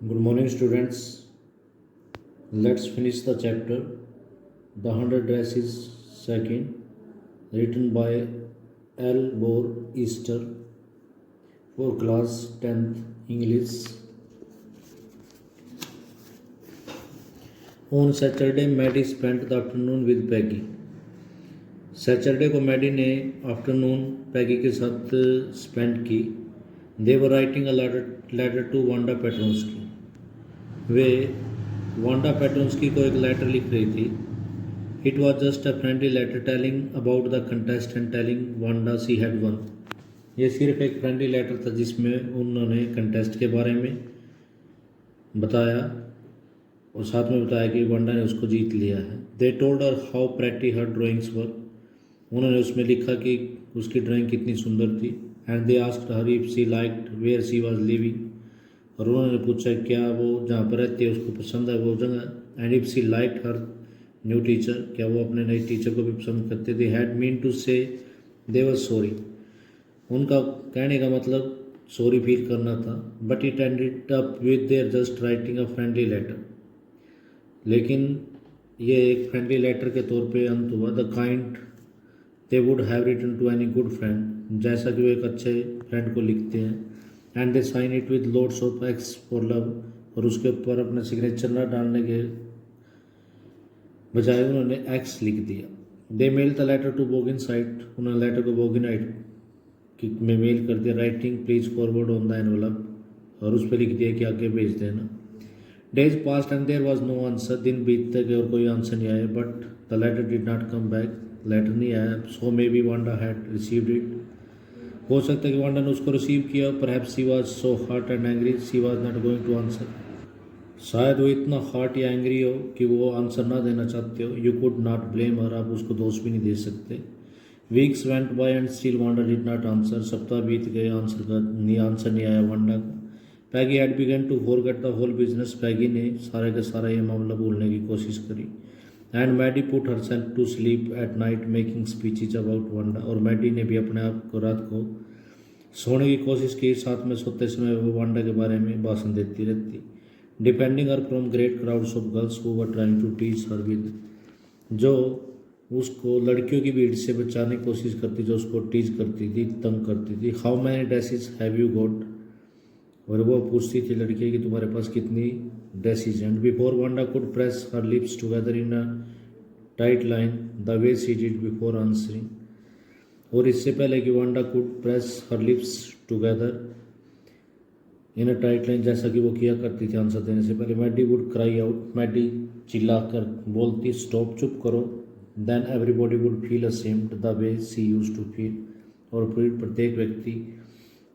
Good morning, students. Let's finish the chapter. The 100 Dresses Second, written by L. Bore Easter for class 10th English. On Saturday, Maddie spent the afternoon with Peggy. Saturday को Maddie ने afternoon Peggy के साथ spend की. They were writing a letter to Wanda Petronski. वे Wanda Petronski को एक letter लिख रही थी. It was just a friendly letter telling about the contest and telling Wanda she had won. ये सिर्फ एक फ्रेंडली लेटर था जिसमें उन्होंने कंटेस्ट के बारे में बताया और साथ में बताया कि वांडा ने उसको जीत लिया है. They told her how pretty her drawings were. उन्होंने उसमें लिखा कि उसकी ड्राइंग कितनी सुंदर थी. And they asked her if she liked where she was living. और उन्होंने पूछा क्या वो जहाँ पर रहती है उसको पसंद है वो जगह. And if she liked her new teacher, क्या वो अपने नए टीचर को भी पसंद करते थे. हैड मीन टू से दे वाज सॉरी. उनका कहने का मतलब सॉरी फील करना था. But it ended up with their just writing a friendly letter. लेकिन ये एक फ्रेंडली लेटर के तौर पे अंत हुआ. The kind they would have written to any good friend, जैसा कि वो एक अच्छे फ्रेंड को लिखते हैं. And they sign it with loads of X for love. और उसके ऊपर अपना सिग्नेचर न डालने के बजाय उन्होंने एक्स लिख दिया. They mail the letter to Boggins साइट. उन्होंने लेटर को बोगिनाइट में मेल कर दिया. Writing please forward on the envelope. और उस पर लिख दिया कि आगे भेज देना. Days passed and there was no answer. दिन बीतते गए और कोई आंसर नहीं आया. But the letter did not come back. Letter नहीं आया. So maybe Wanda had received it. हो सकता है कि वांडा ने उसको रिसीव किया. Perhaps she was so hurt and angry she was not going to answer. शायद वो इतना हर्ट या एंग्री हो कि वो आंसर ना देना चाहते हो. You could not blame her. आप उसको दोष भी नहीं दे सकते. Weeks went by and still Wanda did not answer. सप्ताह बीत गए, आंसर नहीं आया वांडा का. Peggy had begun to forget the whole business. Peggy ने सारे का सारा ये मामला भूलने की कोशिश करी. And Maddie put herself to sleep at night making speeches about Wanda. और मैडी ने भी अपने आप को रात को सोने की कोशिश की. साथ में सोते समय वो वांडा के बारे में भाषण देती रहती. Depending her from great crowds of girls who were trying to teach her with. जो उसको लड़कियों की भीड़ से बचाने की कोशिश करती, जो उसको टीच करती थी, तंग करती थी. How many dresses have you got. और वो पूछती थी लड़की कि तुम्हारे पास कितनी dresses. And before Wanda could press her lips together in a tight line the way she did before answering. और इससे पहले कि Wanda could press her lips together in a tight line, जैसा कि वो किया करती थी आंसर देने से पहले. Maddie would cry out. Maddie चिल्ला कर बोलती स्टॉप, चुप करो. Then everybody would feel ashamed the way she use to feel. और फिर प्रत्येक व्यक्ति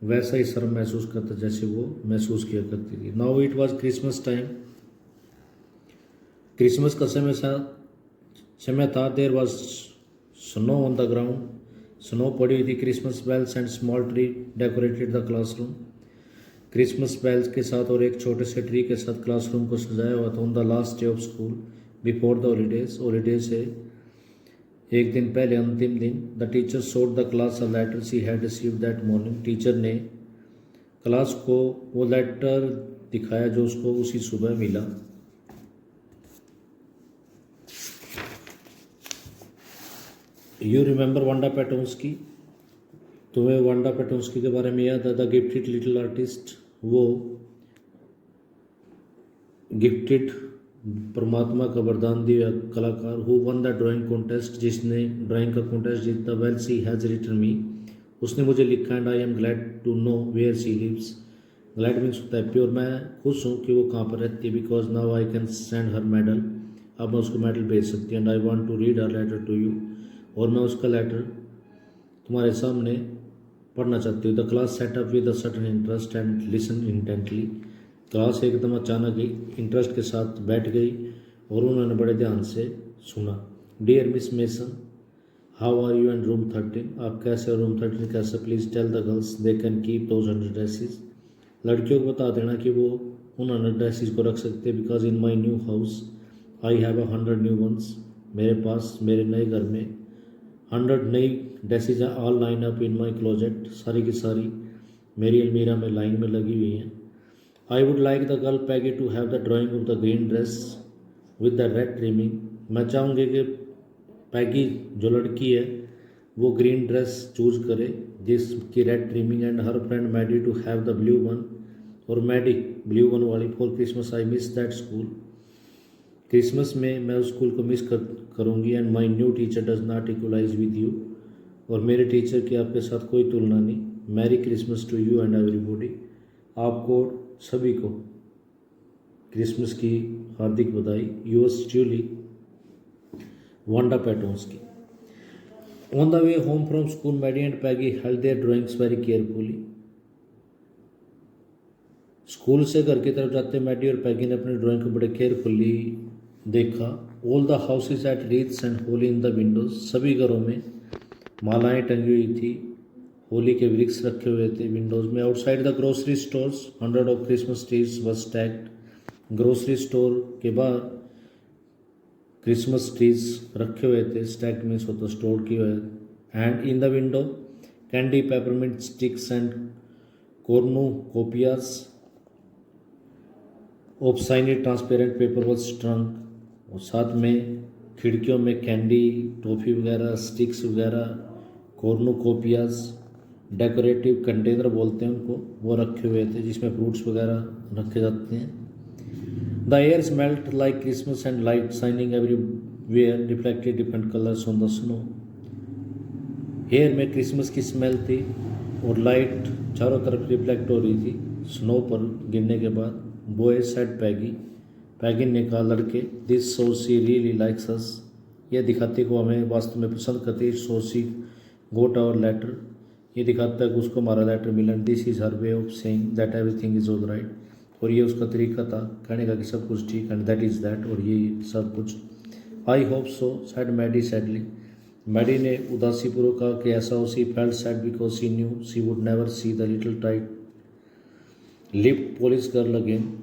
वैसा ही शर्म महसूस करता जैसे वो महसूस किया करती थी. Now it was Christmas time. Christmas का समय था. There was snow on the ground. Snow पड़ी हुई थी. Christmas bells and small tree decorated the classroom. Christmas bells के साथ और एक छोटे से ट्री के साथ क्लासरूम को सजाया हुआ था. On the last day of school before the holidays. Holiday से एक दिन पहले, अंतिम दिन. The teacher showed the class a letter she had received that morning. Teacher ने क्लास को वो लेटर दिखाया जो उसको उसी सुबह मिला. You remember Wanda Petronski. तुम्हें वांडा पेट्रोन्स्की के बारे में याद है. The gifted little artist. वो गिफ्टेड परमात्मा का वरदान दिया कलाकार. Who won the drawing contest. जिसने ड्राइंग का कॉन्टेस्ट जीता. Well she has written me. उसने मुझे लिखा. And I am glad to know where she lives. Glad means होता है प्योर. मैं खुश हूँ कि वो कहाँ पर रहती है. Because now I can send her medal. अब मैं उसको मेडल भेज सकती हूँ. And I want to read her letter to you. और मैं उसका लेटर तुम्हारे सामने पढ़ना चाहती हूँ. The class sat up with a sudden interest and listen intently. Class एकदम अचानक ही इंटरेस्ट के साथ बैठ गई और उन्होंने बड़े ध्यान से सुना. Dear Miss Mason, how are you and room 13. आप कैसे हो, रूम 13 कैसे. Please tell the girls they can keep those 100 dresses. लड़कियों को बता देना कि वो उन 100 ड्रेसेस को रख सकते हैं. Because in my new house I have 100 new ones. मेरे पास मेरे नए घर में 100 नई ड्रेसेज हैं. All line up in my closet. सारी की सारी मेरी अलमीरा में लाइन में लगी हुई हैं. I would like the girl Peggy to have the drawing of the green dress with the red trimming. मैं चाहूँगी कि पैगी जो लड़की है वो ग्रीन ड्रेस चूज करे जिसकी red trimming, and her friend Maddie to have the blue one, और मैडी ब्लू वन वाली। For Christmas I miss that school. Christmas में मैं उस स्कूल को मिस करूँगी। And my new teacher does not equalise with you, और मेरे टीचर की आपके साथ कोई तुलना नहीं। Merry Christmas to you and everybody. आपको सभी को क्रिसमस की हार्दिक बधाई। Yours truly Wanda Petronski. On the way home from school Maddie and Peggy held their drawings very carefully. School से घर की तरफ जाते मैडी और पैगी ने अपनी ड्राइंग को बड़े केयरफुली देखा। All the houses at wreaths and holly in the windows. सभी घरों में मालाएं टंगी हुई थी, होली के वृक्ष रखे हुए थे विंडोज में। Outside the grocery stores 100 of Christmas trees was stacked. Grocery store के बाहर क्रिसमस ट्रीज रखे हुए थे। स्टैक्ड मीन्स होता स्टोर किए हुए। And in the window candy, peppermint sticks and cornucopias of shiny transparent paper was strung. और साथ में खिड़कियों में कैंडी, टॉफ़ी वगैरह, स्टिक्स वगैरह, कॉर्नुकोपियाज, डेकोरेटिव कंटेनर बोलते हैं उनको, वो रखे हुए थे जिसमें फ्रूट्स वगैरह रखे जाते हैं। The air smelt like Christmas and light shining everywhere reflected different colours on the snow. Air में क्रिसमस की स्मेल थी और लाइट चारों तरफ रिफ्लेक्ट हो रही थी स्नो पर गिरने के बाद। बॉय सेड पैगी। पैगी ने कहा लड़के, this show she really likes us. यह दिखाते को हमें वास्तव में पसंद करती है। Show she got our letter. ये दिखाता है कि उसको हमारा लेटर मिला। This is her way of saying that everything is all right. और ये उसका तरीका था कहने का कि सब कुछ ठीक, एंड दैट इज़ दैट, और ये सब कुछ। I hope so said Maddie sadly. Maddie ने उदासीपूर्वक कहा कि ऐसा हो। She felt sad because she knew she would never see the little tight lip Polish girl again.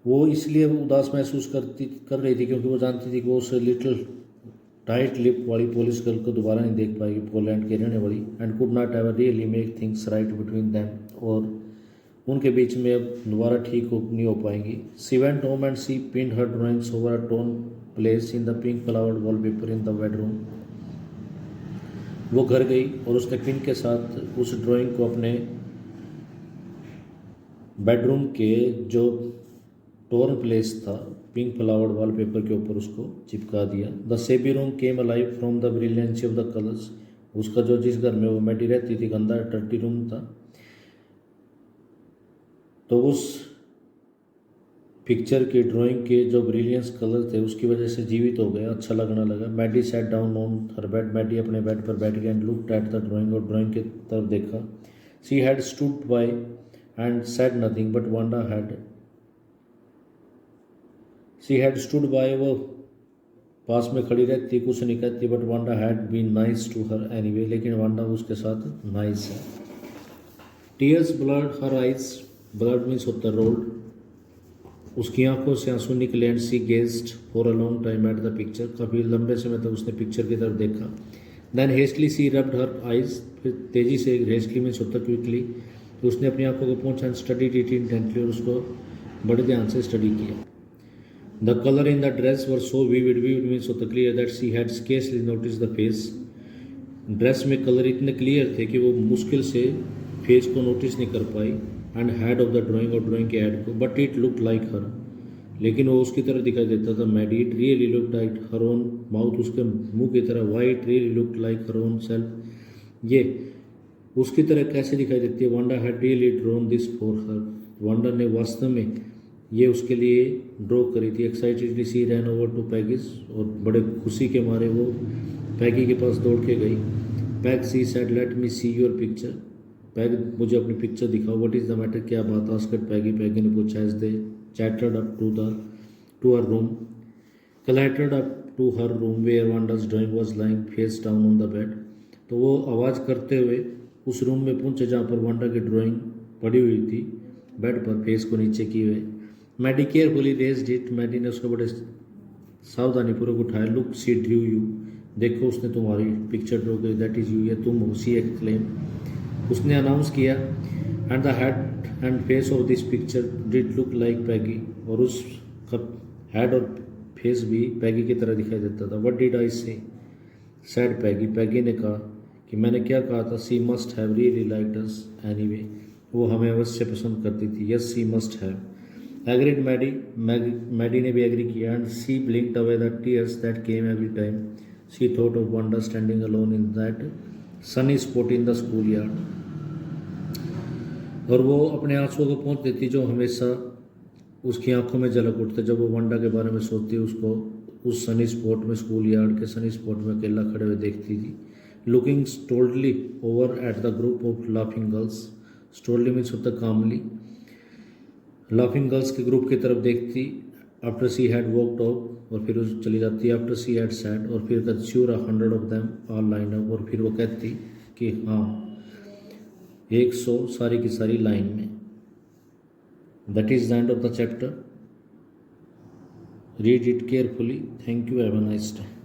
वो इसलिए उदास महसूस कर रही थी क्योंकि वो जानती थी कि वो उस लिटिल टाइट लिप वाली पॉलिश गर्ल को दोबारा नहीं देख पाएगी, पोलैंड के रहने वाली। And could not ever really make things right between them. और उनके बीच में अब दोबारा ठीक नहीं हो पाएंगी। She went home and she pinned her drawings over a torn place in the pink flowered wallpaper in the bedroom. वो घर गई और उसने पिन के साथ उस ड्राइंग को अपने बेडरूम के जो टोर्न प्लेस था पिंक फ्लावर्ड वॉलपेपर के ऊपर उसको चिपका दिया। The SEBI room came alive from the brilliancy of the colours. उसका जो जिस घर में वो मैडी रहती थी गंदा टर्टी रूम था, तो उस पिक्चर के ड्राइंग के जो ब्रिलियंस कलर थे उसकी वजह से जीवित हो गया, अच्छा लगने लगा। Maddie sat down on her bed. Maddie अपने बेड पर बैठ गया and looked at the drawing. और ड्राइंग की तरफ देखा। She had stood by and said nothing but Wanda had. She had stood by, वो पास में खड़ी रहती, कुछ नहीं कहती, but Wanda had been nice to her anyway. लेकिन वांडा उसके साथ नाइस है। Tears blurred her eyes. Blurred means होता रोल्ड। उसकी आंखों से आंसू निकले। And she gazed for a long time at the picture. काफ़ी लंबे समय तक उसने पिक्चर की तरफ देखा। Then hastily she rubbed her eyes. फिर तेज़ी से, हेस्टली मीन्स होता क्विकली, तो उसने अपनी आंखों को पहुँचा। एंड स्टडीड इट इंटेंटली, और उसको बड़े ध्यान से स्टडी किया। The colour in the dress were so vivid. Vivid means होता clear that she had scarcely noticed the face. Dress में कलर इतने क्लियर थे कि वो मुश्किल से फेस को नोटिस नहीं कर पाई। And head of the drawing, और ड्राइंग के हेड को। But it look like her, लेकिन वो उसकी तरह दिखाई देता था। Maddie it really look like her own mouth. उसके मुंह की तरह। Why it really look like her own self. ये उसकी तरह कैसे दिखाई देती है। Wanda had really drawn this for her. Wanda ने वास्तव में ये उसके लिए ड्रॉ करी थी। Excitedly she ran over to Peggy's, और बड़े खुशी के मारे वो पैगी के पास दौड़ के गई। Peg she said let me see your picture. Peg, मुझे अपनी पिक्चर दिखाओ। व्हाट इज़ द मैटर, क्या बात। आस्क्ड पैगी। पैगी ने पूछा। As they chattered up to her room, clattered up to her room where Wanda's drawing was lying face down on the bed. तो वो आवाज़ करते हुए उस रूम में पहुंचे जहाँ पर वांडा की ड्राइंग पड़ी हुई थी बेड पर, फेस को नीचे किए हुए। Maddy carefully raised it. Maddy ने उसको बड़े सावधानीपूर्वक उठाया। Look she drew you. देखो उसने तुम्हारी पिक्चर ड्रॉ करी। दैट इज़ यू, ये तुम हो। सी एक्सक्लेम, उसने अनाउंस किया। And the head and face of this picture did look like Peggy, और उसका हेड और फेस भी पैगी की तरह दिखाई देता था। व्हाट डिड आई से, सैड पैगी, पैगी ने कहा कि मैंने क्या कहा था, she must have really liked us anyway, वो हमें अवश्य पसंद करती थी। Yes she must have, agreed Maddy, Maddy ने भी एग्री किया। And she blinked away the tears that came every time she thought of Wonder standing alone in that sunny spot in the school yard, और वो अपने आंसुओं को पोंछ देती जो हमेशा उसकी आंखों में झलक उठते जब वो वंडा के बारे में सोचती, उसको उस सनी स्पॉट में, स्कूल यार्ड के सनी स्पॉट में अकेला खड़े हुए देखती थी। Looking stolidly over at the group of laughing girls, stolidly means होता कामली, लाफिंग गर्ल्स के ग्रुप की तरफ देखती। After she had walked off, और फिर वो चली जाती। आफ्टर सी हैड सैड, और फिर कहती sure 100 of them are line up, और फिर वो कहती कि हाँ 100 सारी की सारी लाइन में। That is the end of the chapter. Read it carefully. Thank you, have a nice day.